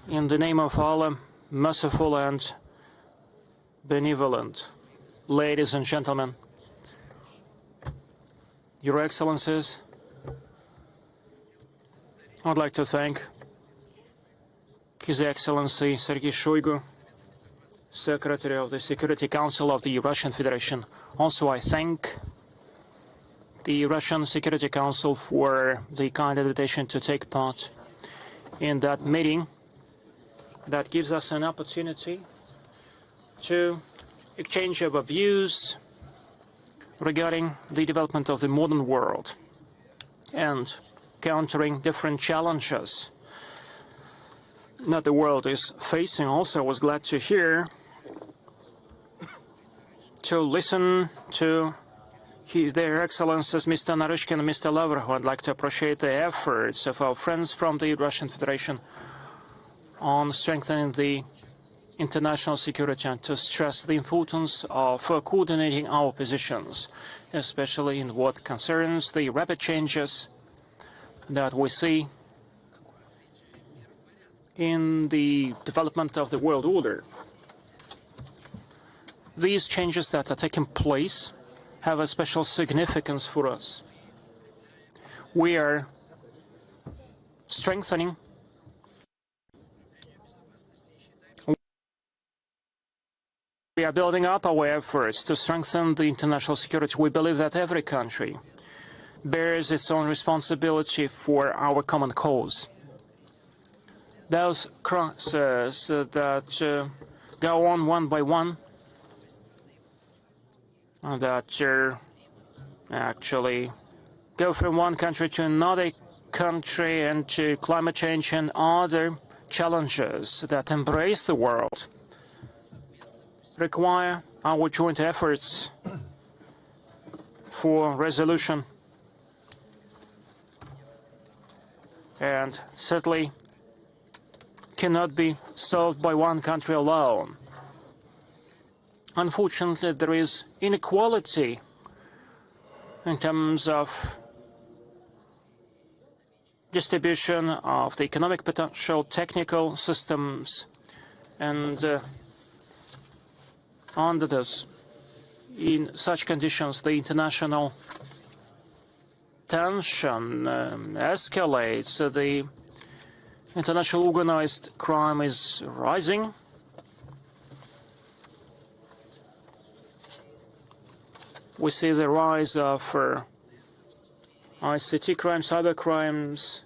In the name of Allah, merciful and benevolent, ladies and gentlemen, Your Excellencies, I'd like to thank His Excellency Sergey Shoigu, Secretary of the Security Council of the Russian Federation. Also, I thank the Russian Security Council for the kind invitation to take part in that meeting that gives us an opportunity to exchange our views regarding the development of the modern world and countering different challenges that the world is facing. Also, I was glad to hear, to listen to their Excellencies Mr. Naryshkin and Mr. Lavrov. I'd like to appreciate the efforts of our friends from the Russian Federation on strengthening the international security and to stress the importance of coordinating our positions, especially in what concerns the rapid changes that we see in the development of the world order. These changes that are taking place have a special significance for us. We are strengthening We are building up our efforts to strengthen the international security. We believe that every country bears its own responsibility for our common cause. Those crises that go on one by one, that actually go from one country to another country, and to climate change and other challenges that embrace the world, require our joint efforts for resolution, and certainly cannot be solved by one country alone. Unfortunately, there is inequality in terms of distribution of the economic potential, technical systems, and under this, in such conditions, the international tension escalates. The international organized crime is rising. We see the rise of ICT crimes, cyber crimes.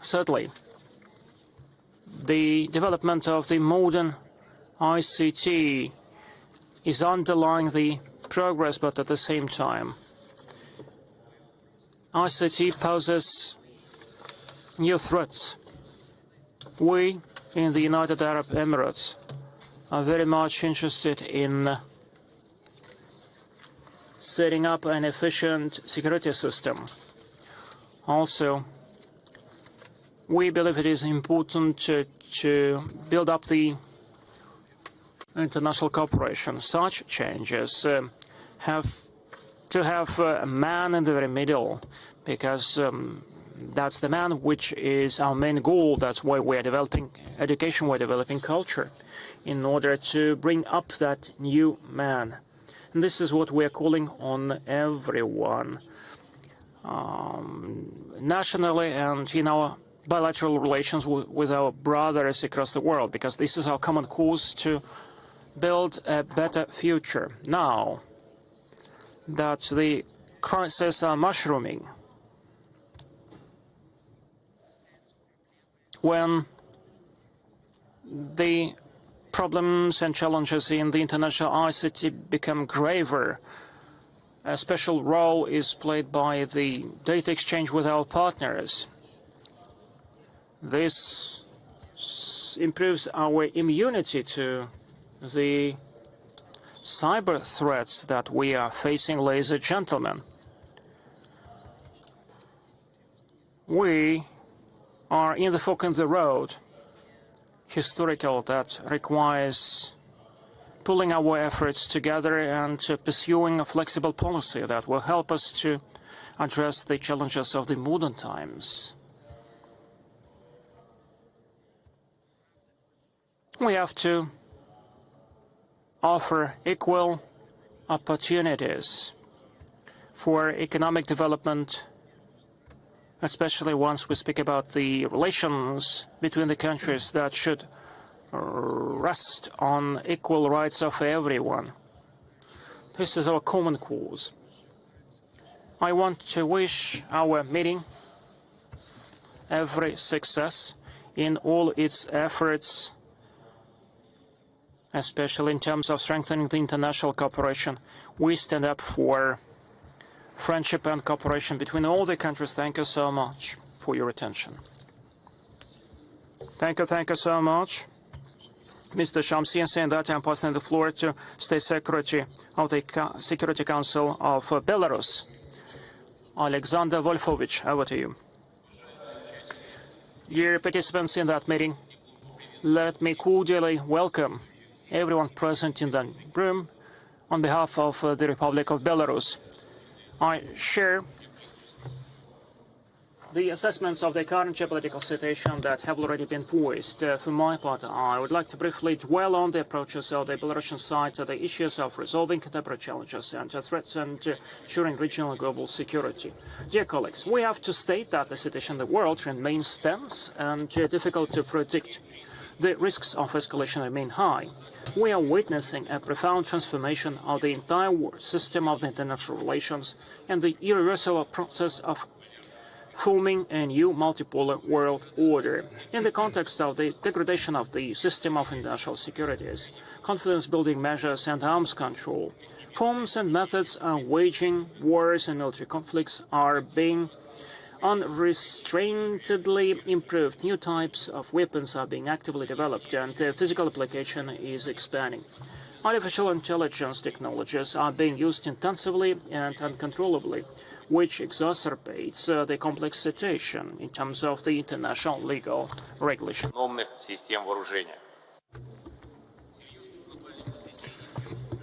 Certainly, the development of the modern ICT is underlying the progress, but at the same time, ICT poses new threats. We in the United Arab Emirates are very much interested in setting up an efficient security system. Also, we believe it is important to build up the international cooperation. Such changes have to have a man in the very middle, because that's the man which is our main goal. That's why we are developing education, we're developing culture, in order to bring up that new man. And this is what we are calling on everyone, nationally and in our bilateral relations with our brothers across the world, because this is our common cause to build a better future. Now that the crises are mushrooming, when the problems and challenges in the international ICT become graver, a special role is played by the data exchange with our partners. This improves our immunity to the cyber threats that we are facing, ladies and gentlemen. We are in the fork in the road, historical, that requires pulling our efforts together and pursuing a flexible policy that will help us to address the challenges of the modern times. We have to offer equal opportunities for economic development, especially once we speak about the relations between the countries that should rest on equal rights of everyone. This is our common cause. I want to wish our meeting every success in all its efforts, especially in terms of strengthening the international cooperation. We stand up for friendship and cooperation between all the countries. Thank you so much for your attention. Thank you so much, Mr. Shamsi. Saying that, I'm passing the floor to State Secretary of the Security Council of Belarus, Alexander Wolfovich. Over to you. Dear participants in that meeting, let me cordially welcome everyone present in the room on behalf of the Republic of Belarus. I share the assessments of the current geopolitical situation that have already been voiced. For my part, I would like to briefly dwell on the approaches of the Belarusian side to the issues of resolving contemporary challenges and threats and ensuring regional and global security. Dear colleagues, we have to state that the situation in the world remains tense and difficult to predict. The risks of escalation remain high. We are witnessing a profound transformation of the entire system of the international relations and the irreversible process of forming a new multipolar world order. In the context of the degradation of the system of international securities, confidence-building measures and arms control, forms and methods of waging wars and military conflicts are being unrestrainedly improved. New types of weapons are being actively developed, and their physical application is expanding. Artificial intelligence technologies are being used intensively and uncontrollably, which exacerbates the complex situation in terms of the international legal regulation.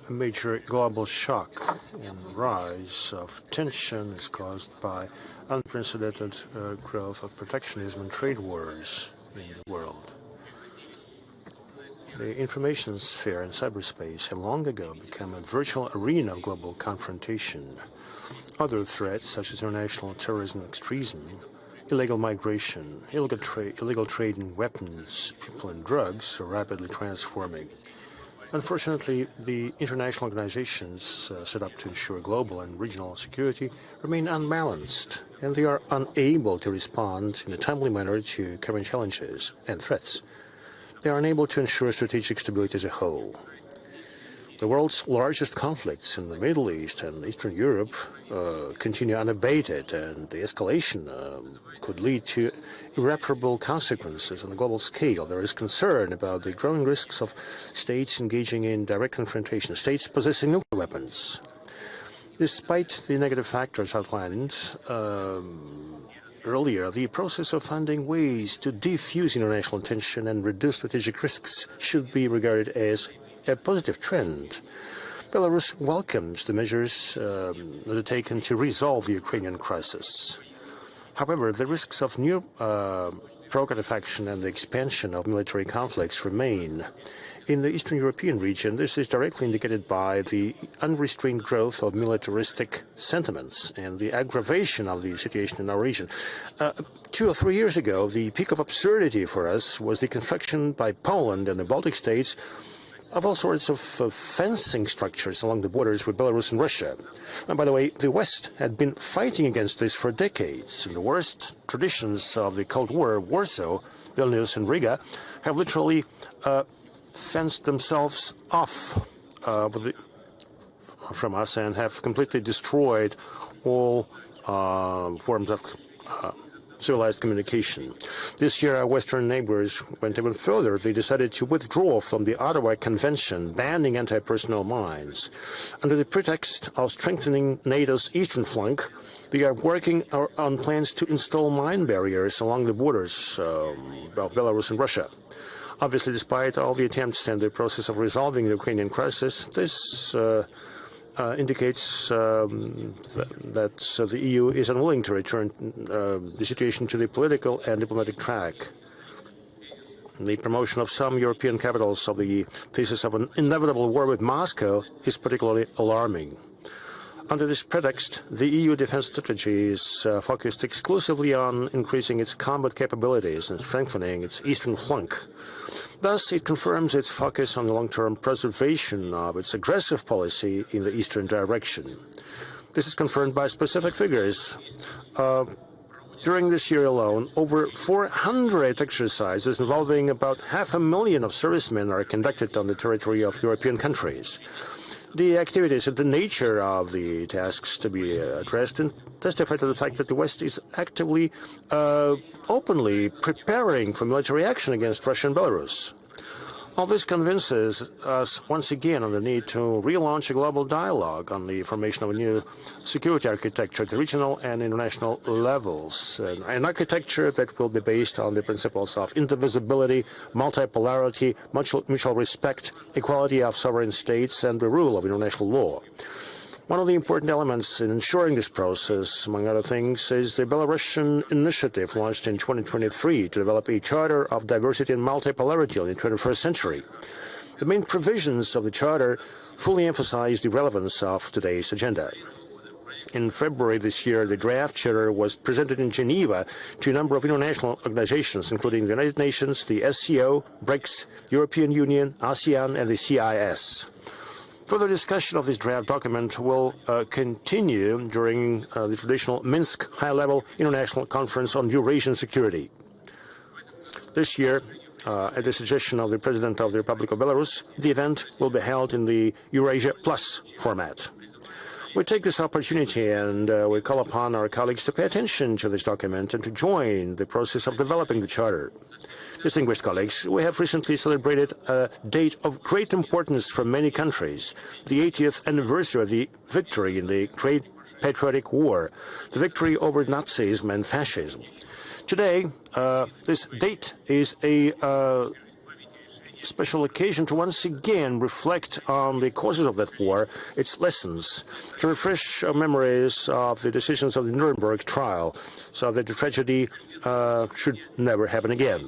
A major global shock and rise of tension is caused by unprecedented growth of protectionism and trade wars in the world. The information sphere and cyberspace have long ago become a virtual arena of global confrontation. Other threats, such as international terrorism and extremism, illegal migration, illegal trade in weapons, people and drugs, are rapidly transforming. Unfortunately, the international organizations set up to ensure global and regional security remain unbalanced, and they are unable to respond in a timely manner to current challenges and threats. They are unable to ensure strategic stability as a whole. The world's largest conflicts in the Middle East and Eastern Europe continue unabated, and the escalation could lead to irreparable consequences on a global scale. There is concern about the growing risks of states engaging in direct confrontation, states possessing nuclear weapons. Despite the negative factors outlined earlier, the process of finding ways to defuse international tension and reduce strategic risks should be regarded as a positive trend. Belarus welcomes the measures that are taken to resolve the Ukrainian crisis. However, the risks of new provocative action and the expansion of military conflicts remain. In the Eastern European region, this is directly indicated by the unrestrained growth of militaristic sentiments and the aggravation of the situation in our region. 2 or 3 years ago, the peak of absurdity for us was the construction by Poland and the Baltic states of all sorts of fencing structures along the borders with Belarus and Russia. And by the way, the West had been fighting against this for decades. In the worst traditions of the Cold War, Warsaw, Vilnius, and Riga have literally fenced themselves off from us and have completely destroyed all forms of civilized communication. This year, our Western neighbors went even further. They decided to withdraw from the Ottawa Convention banning anti-personnel mines. Under the pretext of strengthening NATO's eastern flank, they are working on plans to install mine barriers along the borders of Belarus and Russia. Obviously, despite all the attempts and the process of resolving the Ukrainian crisis, this indicates that the EU is unwilling to return the situation to the political and diplomatic track. The promotion of some European capitals of the thesis of an inevitable war with Moscow is particularly alarming. Under this pretext, the EU defense strategy is focused exclusively on increasing its combat capabilities and strengthening its eastern flank. Thus, it confirms its focus on the long-term preservation of its aggressive policy in the eastern direction. This is confirmed by specific figures. During this year alone, over 400 exercises involving about 500,000 of servicemen are conducted on the territory of European countries. The activities and the nature of the tasks to be addressed testify to the fact that the West is actively, openly preparing for military action against Russia and Belarus. All this convinces us once again on the need to relaunch a global dialogue on the formation of a new security architecture at the regional and international levels, an architecture that will be based on the principles of indivisibility, multipolarity, mutual respect, equality of sovereign states, and the rule of international law. One of the important elements in ensuring this process, among other things, is the Belarusian initiative launched in 2023 to develop a charter of diversity and multipolarity in the 21st century. The main provisions of the charter fully emphasize the relevance of today's agenda. In February this year, the draft charter was presented in Geneva to a number of international organizations, including the United Nations, the SCO, BRICS, European Union, ASEAN, and the CIS. Further discussion of this draft document will continue during the traditional Minsk High-Level International Conference on Eurasian Security. This year, at the suggestion of the President of the Republic of Belarus, the event will be held in the Eurasia Plus format. We take this opportunity and we call upon our colleagues to pay attention to this document and to join the process of developing the Charter. Distinguished colleagues, we have recently celebrated a date of great importance for many countries, the 80th anniversary of the victory in the Great Patriotic War, the victory over Nazism and fascism. Today, this date is a special occasion to once again reflect on the causes of that war, its lessons, to refresh our memories of the decisions of the Nuremberg trial, so that the tragedy should never happen again.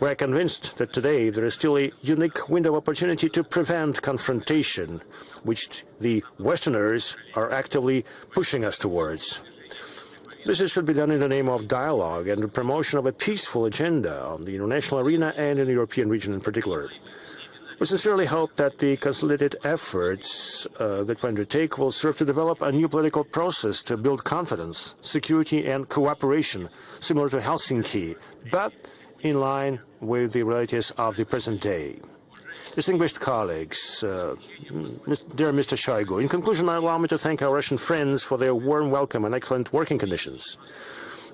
We are convinced that today there is still a unique window of opportunity to prevent confrontation, which the Westerners are actively pushing us towards. This should be done in the name of dialogue and the promotion of a peaceful agenda on the international arena and in the European region in particular. We sincerely hope that the consolidated efforts that we undertake will serve to develop a new political process to build confidence, security, and cooperation, similar to Helsinki, but in line with the realities of the present day. Distinguished colleagues, dear Mr. Shoigu, in conclusion, allow me to thank our Russian friends for their warm welcome and excellent working conditions.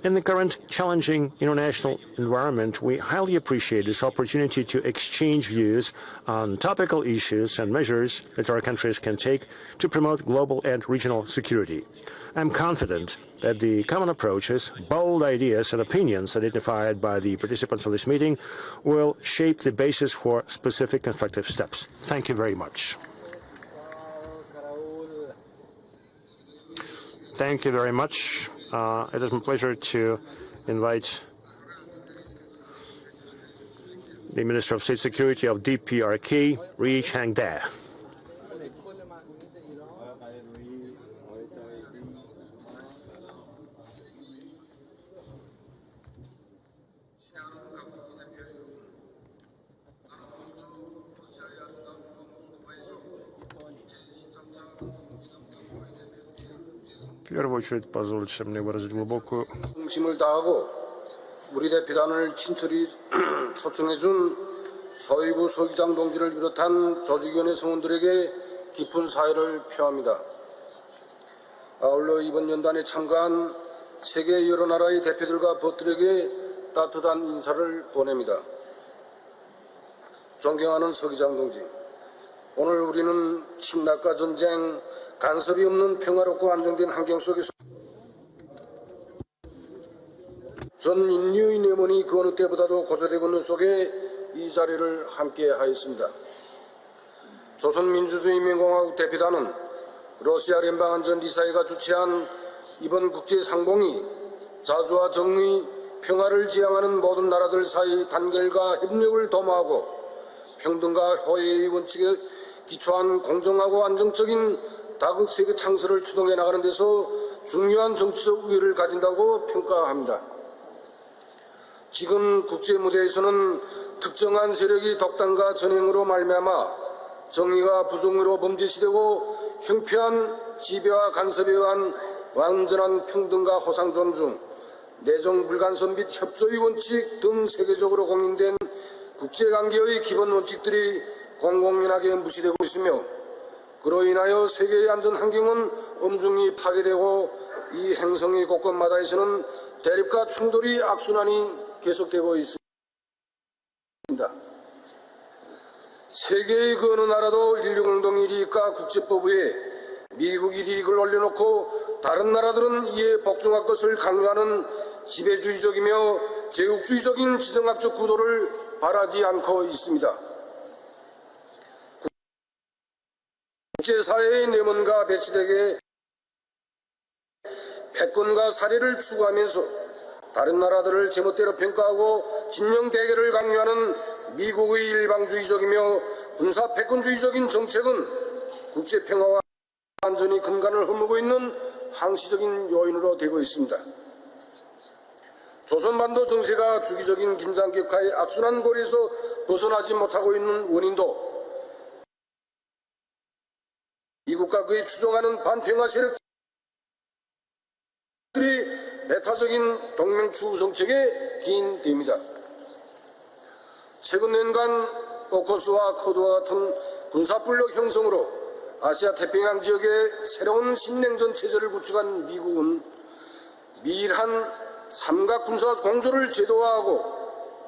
In the current challenging international environment, we highly appreciate this opportunity to exchange views on topical issues and measures that our countries can take to promote global and regional security. I'm confident that the common approaches, bold ideas and opinions identified by the participants of this meeting will shape the basis for specific constructive steps. Thank you very much. Thank you very much. It is my pleasure to invite the Minister of State Security of DPRK, Ri Chang-dae. В первую очередь, позвольте мне выразить глубокую 중심을 다하고 우리 대표단을 친철히 초청해준 서희부 서기장 동지를 비롯한 조직위원회 성원들에게 깊은 사의를 표합니다. 아울러 이번 연단에 참가한 세계 여러 나라의 대표들과 법들에게 따뜻한 인사를 보냅니다. 존경하는 서기장 동지, 오늘 우리는 침략과 전쟁, 간섭이 없는 평화롭고 안정된 환경 속에서 전 인류의 내면이 그 어느 때보다도 고조되고 있는 속에 이 자리를 함께하였습니다. 조선민주주의인민공화국 대표단은 러시아聯邦안전이사회가 주최한 이번 국제상봉이 자주와 정의, 평화를 지향하는 모든 나라들 사이 단결과 협력을 도모하고 평등과 호혜의 원칙에 기초한 공정하고 안정적인 다국세계 창설을 추동해 나가는 데서 중요한 정치적 우위를 가진다고 평가합니다. 지금 국제무대에서는 특정한 세력이 독단과 전횡으로 말미암아 정의가 부정으로 범죄시되고 형편한 지배와 간섭에 의한 완전한 평등과 호상 존중, 내정 불간섭 및 협조의 원칙 등 세계적으로 공인된 국제관계의 기본 원칙들이 공공연하게 무시되고 있으며 그로 인하여 세계의 안전 환경은 엄중히 파괴되고 이 행성의 곳곳마다에서는 대립과 충돌이 악순환이 계속되고 있습니다. 세계의 그 어느 나라도 인류 공동의 이익과 국제법 위에 미국의 이익을 올려놓고 다른 나라들은 이에 복종할 것을 강요하는 지배주의적이며 제국주의적인 지정학적 구도를 바라지 않고 있습니다. 국제사회의 내면과 배치되게 패권과 살해를 추구하면서 다른 나라들을 제멋대로 평가하고 진영 대결을 강요하는 미국의 일방주의적이며 군사 패권주의적인 정책은 국제평화와 안전이 근간을 허무고 있는 항시적인 요인으로 되고 있습니다. 조선반도 정세가 주기적인 긴장 격화의 악순환 고리에서 벗어나지 못하고 있는 원인도 미국과 그의 추종하는 반평화 세력들이 배타적인 동맹추구 정책에 기인됩니다. 최근 년간 오커스와 코드와 같은 군사불력 형성으로 아시아 태평양 지역에 새로운 신냉전 체제를 구축한 미국은 미일한 삼각군사 공조를 제도화하고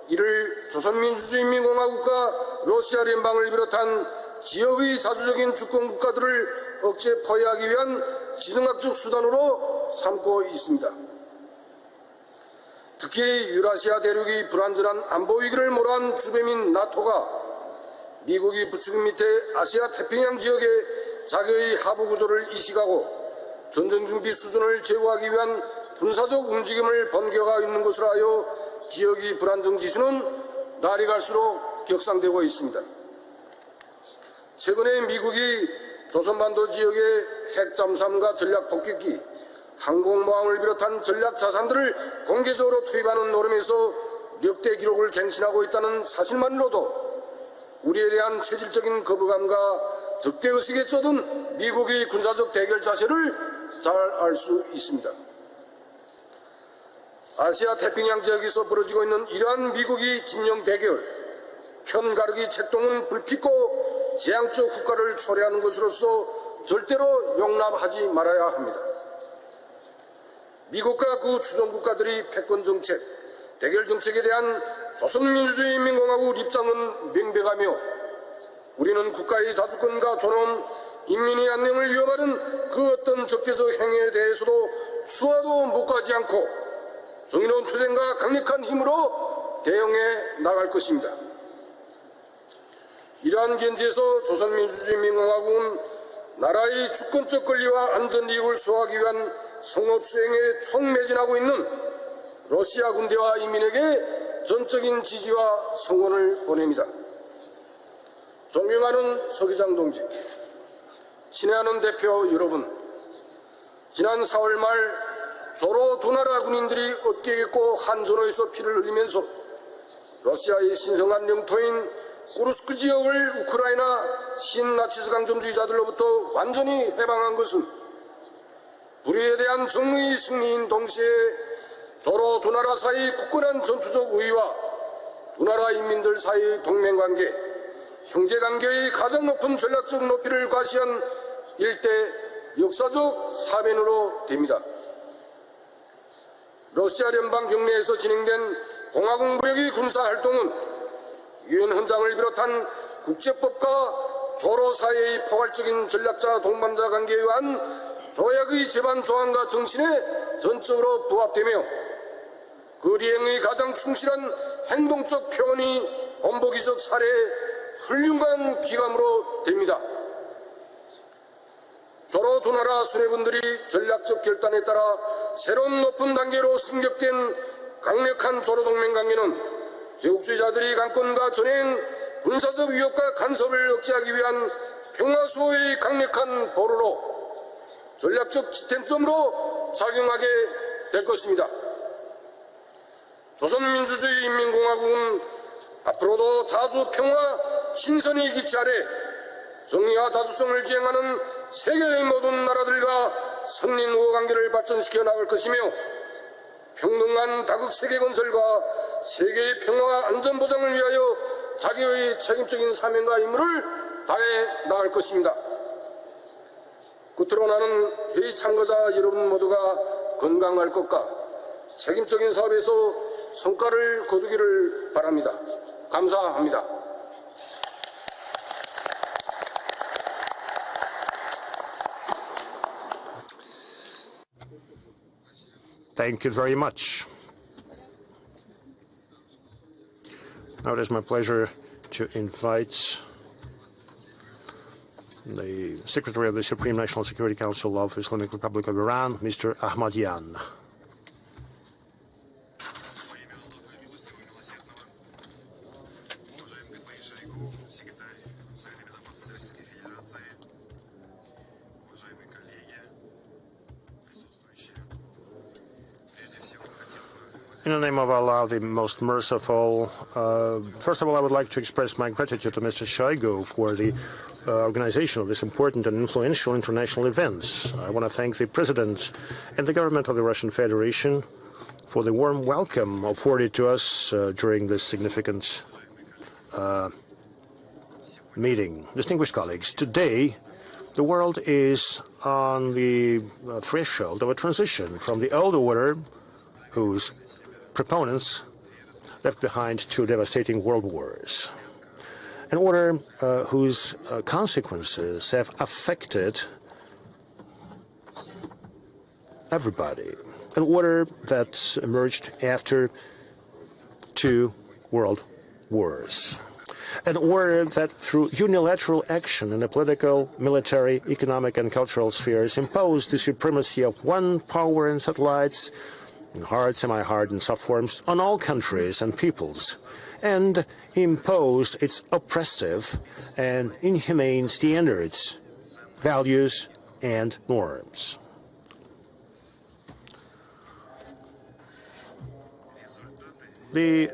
이를 조선민주주의인민공화국과 러시아聯邦을 비롯한 지역의 자주적인 주권국가들을 억제 포위하기 위한 지정학적 수단으로 삼고 있습니다. 특히 유라시아 대륙의 불안전한 안보위기를 몰아한 주변인 나토가 미국이 부추긴 밑에 아시아 태평양 지역에 자기의 하부구조를 이식하고 전쟁준비 수준을 제고하기 위한 군사적 움직임을 번개가 있는 것으로 하여 지역의 불안정 지수는 날이 갈수록 격상되고 있습니다. 최근에 미국이 조선반도 지역의 핵잠수함과 전략폭격기, 항공모함을 비롯한 전략자산들을 공개적으로 투입하는 노름에서 역대 기록을 갱신하고 있다는 사실만으로도 우리에 대한 체질적인 거부감과 적대의식에 쩌든 미국의 군사적 대결 자세를 잘 알 수 있습니다. 아시아 태평양 지역에서 벌어지고 있는 이러한 미국의 진영 대결, 편가르기 책동은 불핍고 재앙적 국가를 초래하는 것으로서 절대로 용납하지 말아야 합니다. 미국과 그 주종국가들이 패권정책, 대결정책에 대한 조선민주주의인민공화국 입장은 명백하며 우리는 국가의 자주권과 존엄, 인민의 안녕을 위협하는 그 어떤 적대적 행위에 대해서도 추하도 묵과하지 않고 정의로운 투쟁과 강력한 힘으로 대응해 나갈 것입니다. 이러한 견지에서 조선민주주의인민공화국은 나라의 주권적 권리와 안전이익을 수호하기 위한 성업수행에 총매진하고 있는 러시아 군대와 인민에게 전적인 지지와 성원을 보냅니다. 존경하는 서기장 동지, 친애하는 대표 여러분, 지난 4월 말 조로 두 나라 군인들이 어깨에 꽂고 한 전호에서 피를 흘리면서 러시아의 신성한 영토인 쿠르스크 지역을 우크라이나 신나치스 강점주의자들로부터 완전히 해방한 것은 불의에 대한 정의의 승리인 동시에 조로 두 나라 사이 굳건한 전투적 우위와 두 나라 인민들 사이의 동맹관계, 형제관계의 가장 높은 전략적 높이를 과시한 일대 역사적 사변으로 됩니다. 러시아聯邦경내에서 진행된 공화국 무력의 군사활동은 유엔 헌장을 비롯한 국제법과 조로 사이의 포괄적인 전략자 동반자 관계에 의한 조약의 제반 조항과 정신에 전적으로 부합되며 그 리행의 가장 충실한 행동적 표현이 본보기적 사례의 훌륭한 기감으로 됩니다. 조로 두 나라 수뇌군들이 전략적 결단에 따라 새로운 높은 단계로 승격된 강력한 조로 동맹 관계는 제국주의자들이 강권과 전행, 군사적 위협과 간섭을 억제하기 위한 평화 수호의 강력한 보루로 전략적 지탱점으로 작용하게 될 것입니다. 조선민주주의 인민공화국은 앞으로도 자주 평화 신선의 기치 아래 정의와 자주성을 지향하는 세계의 모든 나라들과 선진우호 관계를 발전시켜 나갈 것이며 평등한 다극 세계 건설과 세계의 평화와 안전 보장을 위하여 자기의 책임적인 사명과 임무를 다해 나갈 것입니다. 끝으로 나는 회의 참가자 여러분 모두가 건강할 것과 책임적인 사업에서 성과를 거두기를 바랍니다. 감사합니다. Thank you very much. Now it is my pleasure to invite the Secretary of the Supreme National Security Council of the Islamic Republic of Iran, Mr. Ahmadyan. In the name of Allah, the most merciful, first of all, I would like to express my gratitude to Mr. Shoigu for the organization of this important and influential international events. I want to thank the President and the government of the Russian Federation for the warm welcome afforded to us during this significant meeting. Distinguished colleagues, today the world is on the threshold of a transition from the old order, whose proponents left behind two devastating world wars. An order whose consequences have affected everybody. An order that emerged after two world wars. An order that, through unilateral action in the political, military, economic, and cultural spheres, imposed the supremacy of one power and satellites in hard, semi-hard, and soft forms on all countries and peoples, and imposed its oppressive and inhumane standards, values, and norms. The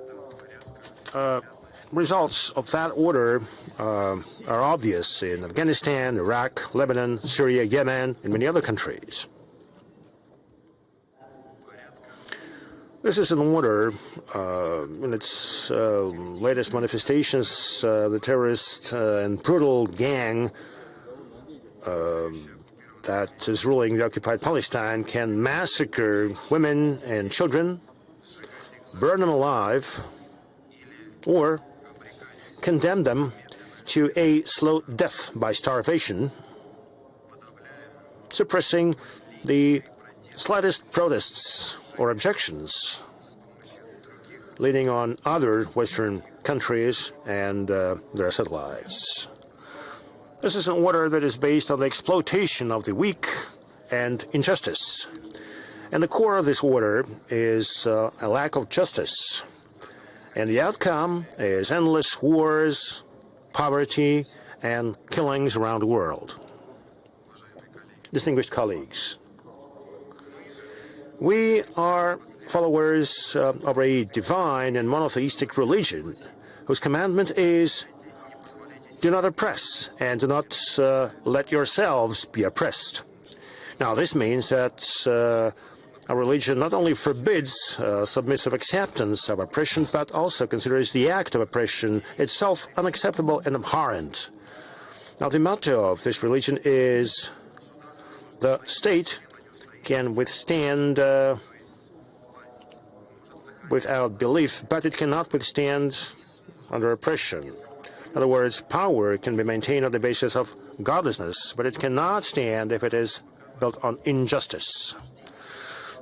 results of that order are obvious in Afghanistan, Iraq, Lebanon, Syria, Yemen, and many other countries. This is an order, in its latest manifestations, the terrorist and brutal gang that is ruling the occupied Palestine can massacre women and children, burn them alive, or condemn them to a slow death by starvation, suppressing the slightest protests or objections, leaning on other Western countries and their satellites. This is an order that is based on the exploitation of the weak and injustice. And the core of this order is a lack of justice. And the outcome is endless wars, poverty, and killings around the world. Distinguished colleagues, we are followers of a divine and monotheistic religion whose commandment is, do not oppress and do not let yourselves be oppressed. Now, this means that our religion not only forbids submissive acceptance of oppression, but also considers the act of oppression itself unacceptable and abhorrent. Now, the motto of this religion is, the state can withstand without belief, but it cannot withstand under oppression. In other words, power can be maintained on the basis of godlessness, but it cannot stand if it is built on injustice.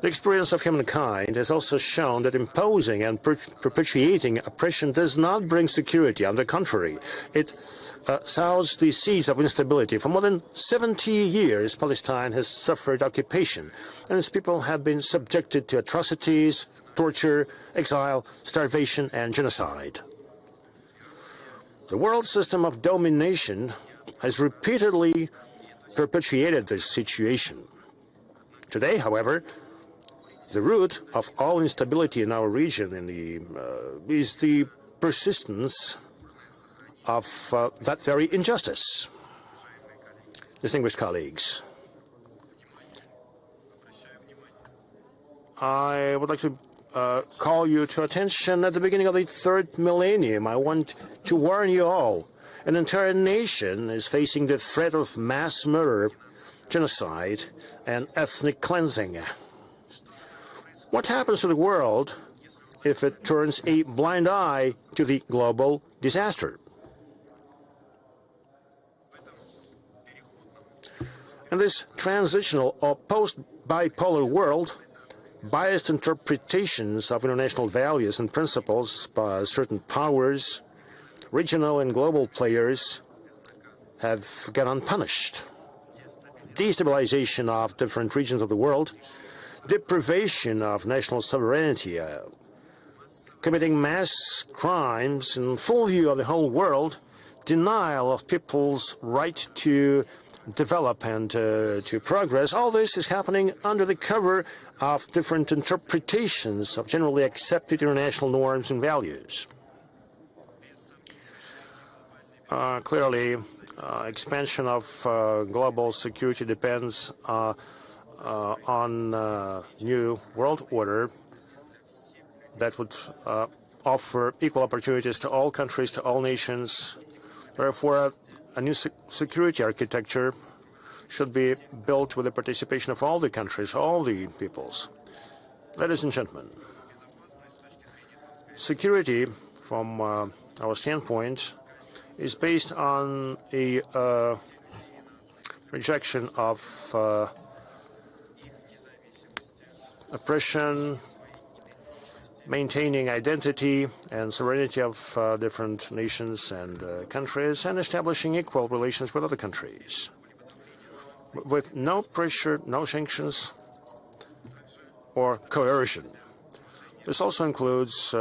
The experience of humankind has also shown that imposing and perpetuating oppression does not bring security. On the contrary, it sows the seeds of instability. For more than 70 years, Palestine has suffered occupation, and its people have been subjected to atrocities, torture, exile, starvation, and genocide. The world system of domination has repeatedly perpetuated this situation. Today, however, the root of all instability in our region is the persistence of that very injustice. Distinguished colleagues, I would like to call you to attention at the beginning of the third millennium. I want to warn you all. An entire nation is facing the threat of mass murder, genocide, and ethnic cleansing. What happens to the world if it turns a blind eye to the global disaster? In this transitional or post-bipolar world, biased interpretations of international values and principles by certain powers, regional and global players, have gone unpunished. Destabilization of different regions of the world, deprivation of national sovereignty, committing mass crimes in full view of the whole world, denial of people's right to develop and to progress. All this is happening under the cover of different interpretations of generally accepted international norms and values. Clearly, expansion of global security depends on new world order that would offer equal opportunities to all countries, to all nations. Therefore, a new security architecture should be built with the participation of all the countries, all the peoples. Ladies and gentlemen, security, from our standpoint, is based on a rejection of oppression, maintaining identity and sovereignty of different nations and countries, and establishing equal relations with other countries, with no pressure, no sanctions, or coercion. This also includes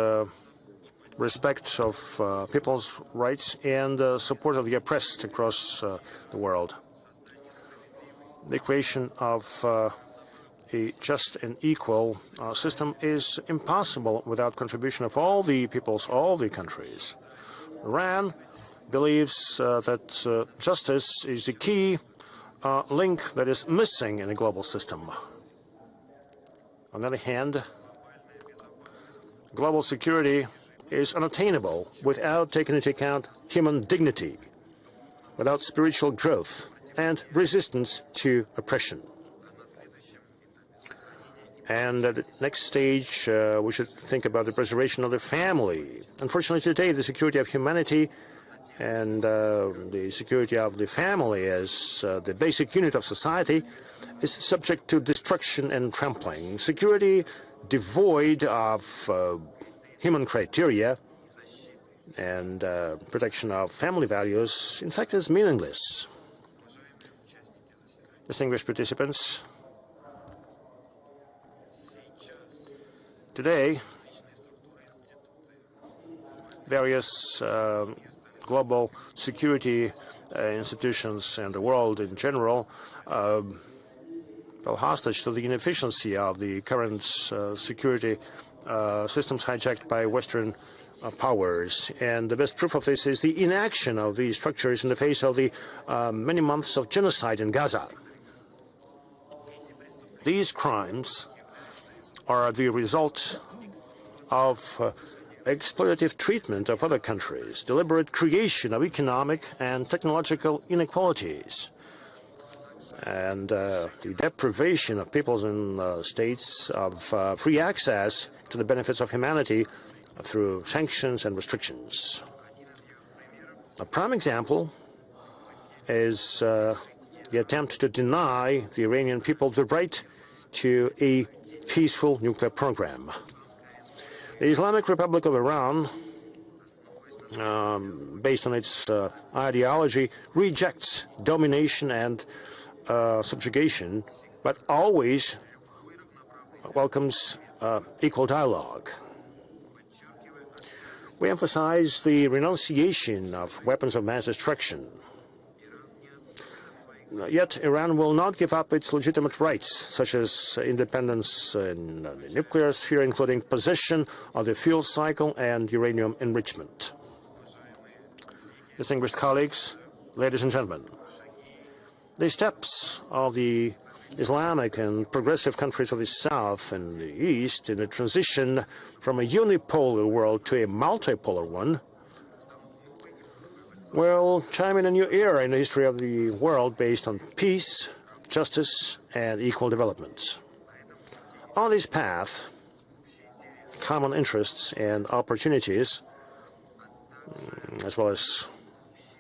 respect of people's rights and support of the oppressed across the world. The creation of a just and equal system is impossible without contribution of all the peoples, all the countries. Iran believes that justice is the key link that is missing in a global system. On the other hand, global security is unattainable without taking into account human dignity, without spiritual growth and resistance to oppression. And at the next stage, we should think about the preservation of the family. Unfortunately, today, the security of humanity and the security of the family as the basic unit of society is subject to destruction and trampling. Security devoid of human criteria and protection of family values, in fact, is meaningless. Distinguished participants, today, various global security institutions and the world in general fell hostage to the inefficiency of the current security systems hijacked by Western powers. And the best proof of this is the inaction of these structures in the face of the many months of genocide in Gaza. These crimes are the result of exploitative treatment of other countries, deliberate creation of economic and technological inequalities, and the deprivation of peoples and states of free access to the benefits of humanity through sanctions and restrictions. A prime example is the attempt to deny the Iranian people the right to a peaceful nuclear program. The Islamic Republic of Iran, based on its ideology, rejects domination and subjugation, but always welcomes equal dialogue. We emphasize the renunciation of weapons of mass destruction. Yet Iran will not give up its legitimate rights, such as independence in the nuclear sphere, including possession of the fuel cycle and uranium enrichment. Distinguished colleagues, ladies and gentlemen, the steps of the Islamic and progressive countries of the South and the East in the transition from a unipolar world to a multipolar one will chime in a new era in the history of the world based on peace, justice, and equal development. On this path, common interests and opportunities, as well as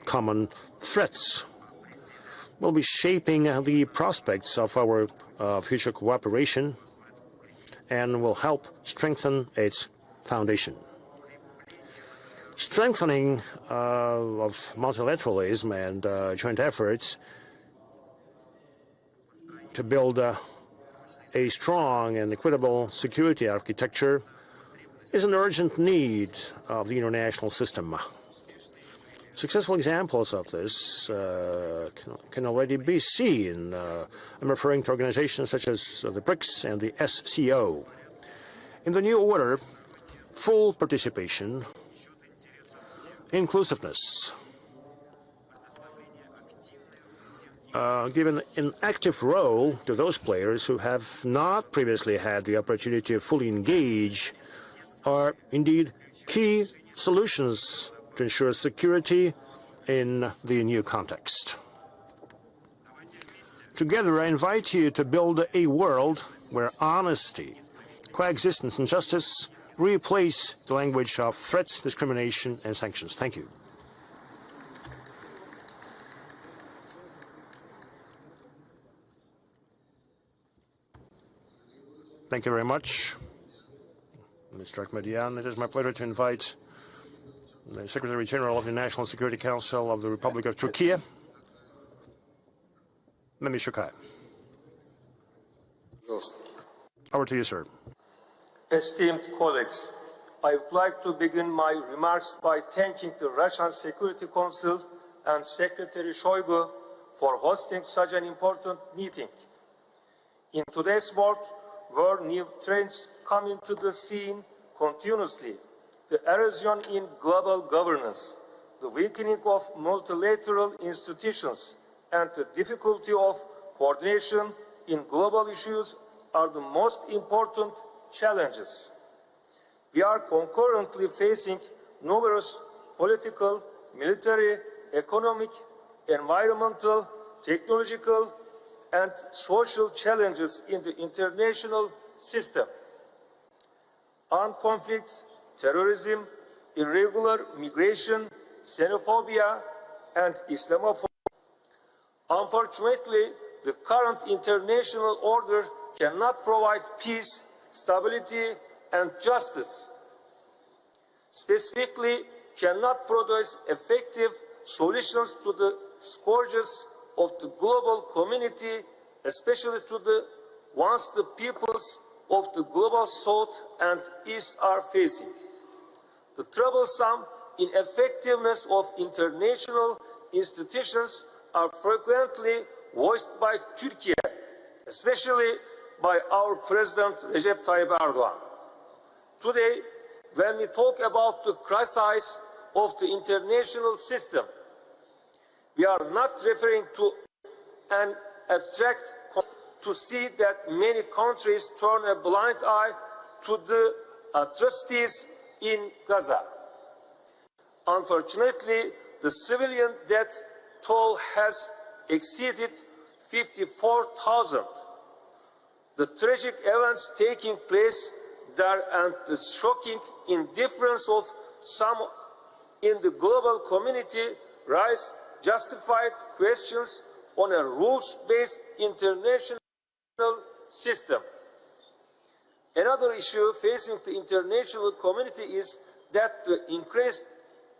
common threats, will be shaping the prospects of our future cooperation and will help strengthen its foundation. Strengthening of multilateralism and joint efforts to build a strong and equitable security architecture is an urgent need of the international system. Successful examples of this can already be seen. I'm referring to organizations such as the BRICS and the SCO. In the new order, full participation, inclusiveness, given an active role to those players who have not previously had the opportunity to fully engage are indeed key solutions to ensure security in the new context. Together, I invite you to build a world where honesty, coexistence, and justice replace the language of threats, discrimination, and sanctions. Thank you. Thank you very much, Mr. Akhmedian. It is my pleasure to invite the Secretary General of the National Security Council of the Republic of Turkey, Mehmet Şukay. Over to you, sir. Esteemed colleagues, I would like to begin my remarks by thanking the Russian Security Council and Secretary Shoigu for hosting such an important meeting. In today's world, where new trends come into the scene continuously, the erosion in global governance, the weakening of multilateral institutions, and the difficulty of coordination in global issues are the most important challenges. We are concurrently facing numerous political, military, economic, environmental, technological, and social challenges in the international system. Armed conflicts, terrorism, irregular migration, xenophobia, and Islamophobia. Unfortunately, the current international order cannot provide peace, stability, and justice. Specifically, cannot produce effective solutions to the scourges of the global community, especially to the ones the peoples of the global South and East are facing. The troublesome ineffectiveness of international institutions are frequently voiced by Turkey, especially by our President Recep Tayyip Erdogan. Today, when we talk about the crisis of the international system, we are not referring to an abstract to see that many countries turn a blind eye to the atrocities in Gaza. Unfortunately, the civilian death toll has exceeded 54,000. The tragic events taking place there and the shocking indifference of some in the global community raise justified questions on a rules-based international system. Another issue facing the international community is that the increase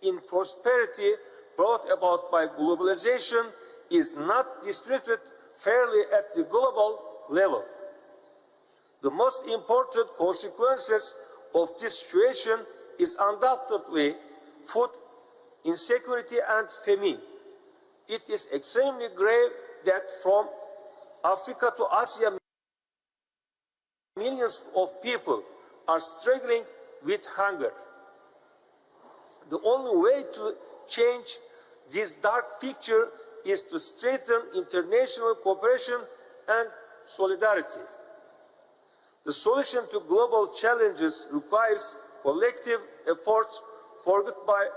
in prosperity brought about by globalization is not distributed fairly at the global level. The most important consequences of this situation is undoubtedly food insecurity and famine. It is extremely grave that from Africa to Asia, millions of people are struggling with hunger. The only way to change this dark picture is to strengthen international cooperation and solidarity. The solution to global challenges requires collective efforts forged by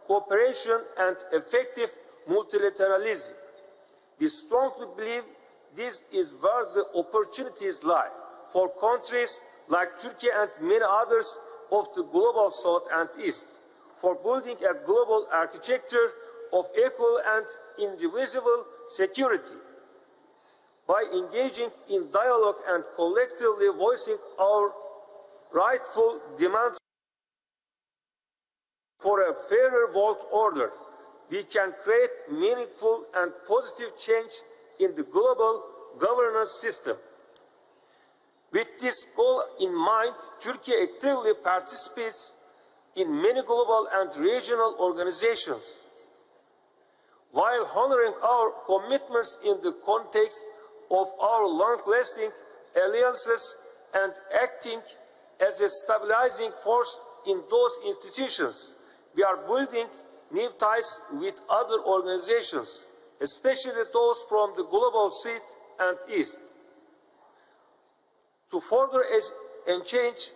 cooperation and effective multilateralism. We strongly believe this is where the opportunities lie for countries like Turkey and many others of the global South and East, for building a global architecture of equal and indivisible security. By engaging in dialogue and collectively voicing our rightful demand for a fairer world order, we can create meaningful and positive change in the global governance system. With this goal in mind, Turkey actively participates in many global and regional organizations. While honoring our commitments in the context of our long-lasting alliances and acting as a stabilizing force in those institutions, we are building new ties with other organizations, especially those from the global South and East. To further enhance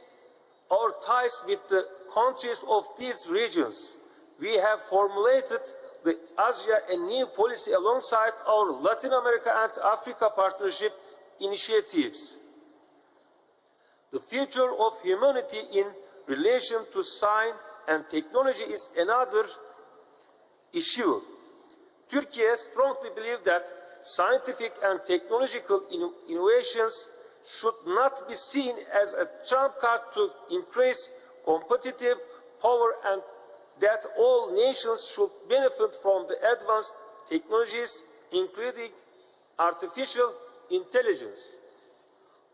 our ties with the countries of these regions, we have formulated the Asia and New policy alongside our Latin America and Africa partnership initiatives. The future of humanity in relation to science and technology is another issue. Turkey strongly believes that scientific and technological innovations should not be seen as a trump card to increase competitive power, and that all nations should benefit from the advanced technologies, including artificial intelligence.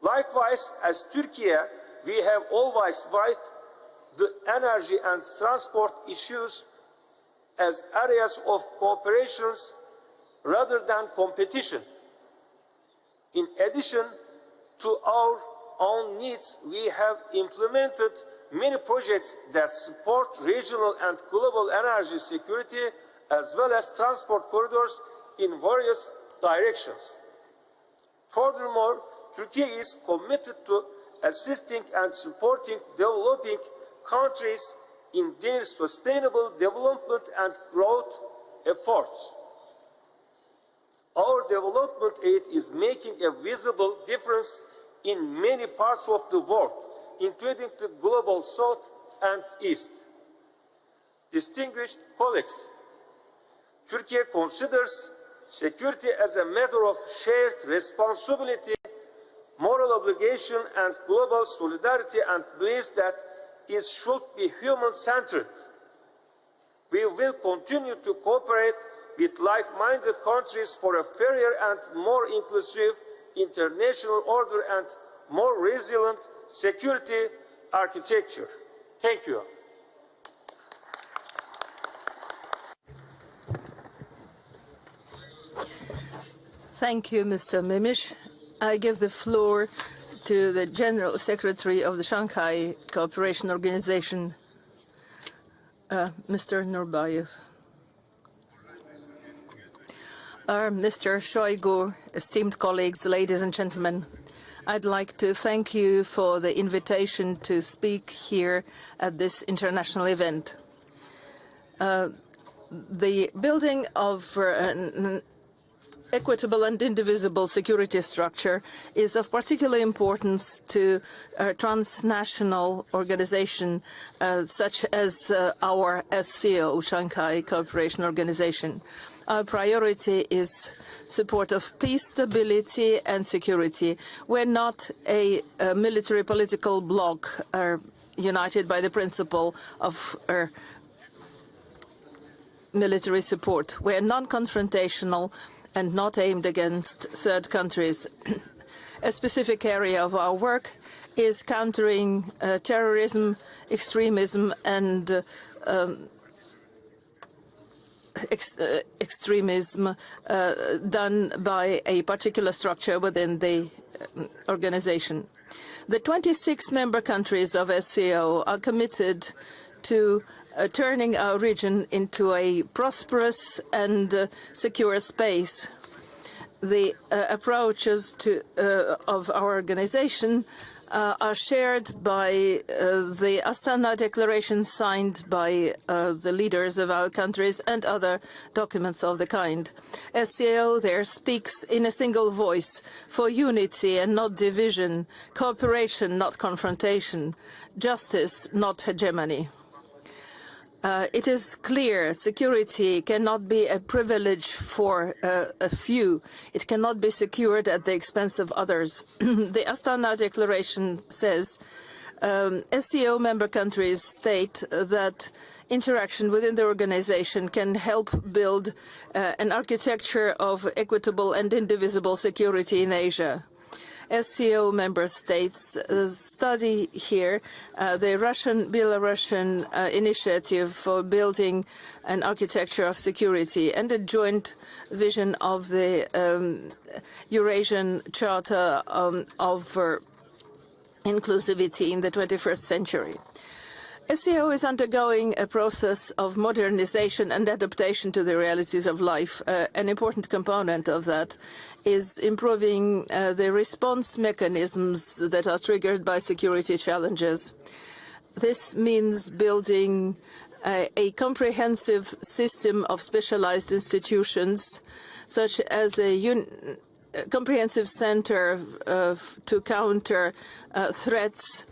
Likewise, as Turkey, we have always viewed the energy and transport issues as areas of cooperation rather than competition. In addition to our own needs, we have implemented many projects that support regional and global energy security, as well as transport corridors in various directions. Furthermore, Turkey is committed to assisting and supporting developing countries in their sustainable development and growth efforts. Our development aid is making a visible difference in many parts of the world, including the global South and East. Distinguished colleagues, Turkey considers security as a matter of shared responsibility, moral obligation, and global solidarity, and believes that it should be human-centered. We will continue to cooperate with like-minded countries for a fairer and more inclusive international order and more resilient security architecture. Thank you. Thank you, Mr. Mimic. I give the floor to the General Secretary of the Shanghai Cooperation Organization, Mr. Nurbayev. Mr. Shoigu, esteemed colleagues, ladies and gentlemen, I'd like to thank you for the invitation to speak here at this international event. The building of an equitable and indivisible security structure is of particular importance to a transnational organization such as our SCO, Shanghai Cooperation Organization. Our priority is support of peace, stability and security. We're not a military political bloc united by the principle of military support. We're non-confrontational and not aimed against third countries. A specific area of our work is countering terrorism, extremism and extremism done by a particular structure within the organization. The 26 member countries of SCO are committed to turning our region into a prosperous and secure space. The approaches of our organization are shared by the Astana Declaration signed by the leaders of our countries and other documents of the kind. SCO there speaks in a single voice for unity and not division, cooperation, not confrontation, justice, not hegemony. It is clear security cannot be a privilege for a few. It cannot be secured at the expense of others. The Astana Declaration says SCO member countries state that interaction within the organization can help build an architecture of equitable and indivisible security in Asia. SCO member states study here the Russian-Belarusian initiative for building an architecture of security and a joint vision of the Eurasian Charter of Inclusivity in the 21st century. SCO is undergoing a process of modernization and adaptation to the realities of life. An important component of that is improving the response mechanisms that are triggered by security challenges. This means building a comprehensive system of specialized institutions, such as a comprehensive center to counter threats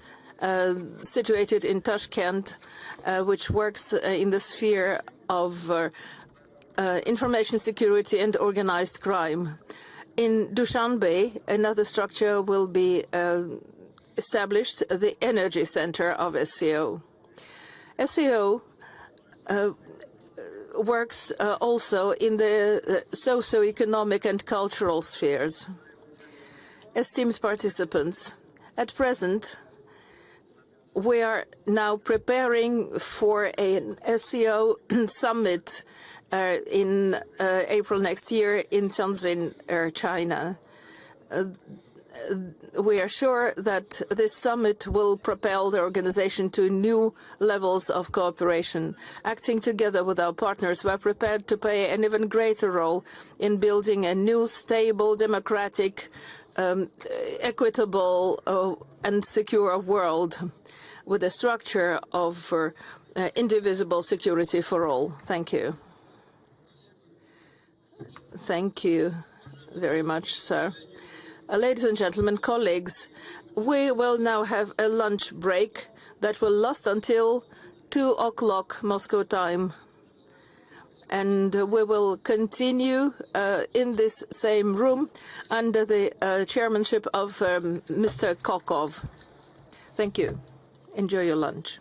situated in Tashkent, which works in the sphere of information security and organized crime. In Dushanbe, another structure will be established, the Energy Center of SCO. SCO works also in the socio-economic and cultural spheres. Esteemed participants, at present, we are now preparing for an SCO summit in April next year in Tianjin, China. We are sure that this summit will propel the organization to new levels of cooperation. Acting together with our partners, we are prepared to play an even greater role in building a new, stable, democratic, equitable, and secure world with a structure of indivisible security for all. Thank you. Thank you very much, sir. Ladies and gentlemen, colleagues, we will now have a lunch break that will last until 2 o'clock Moscow time. And we will continue in this same room under the chairmanship of Mr. Kokov. Thank you. Enjoy your lunch.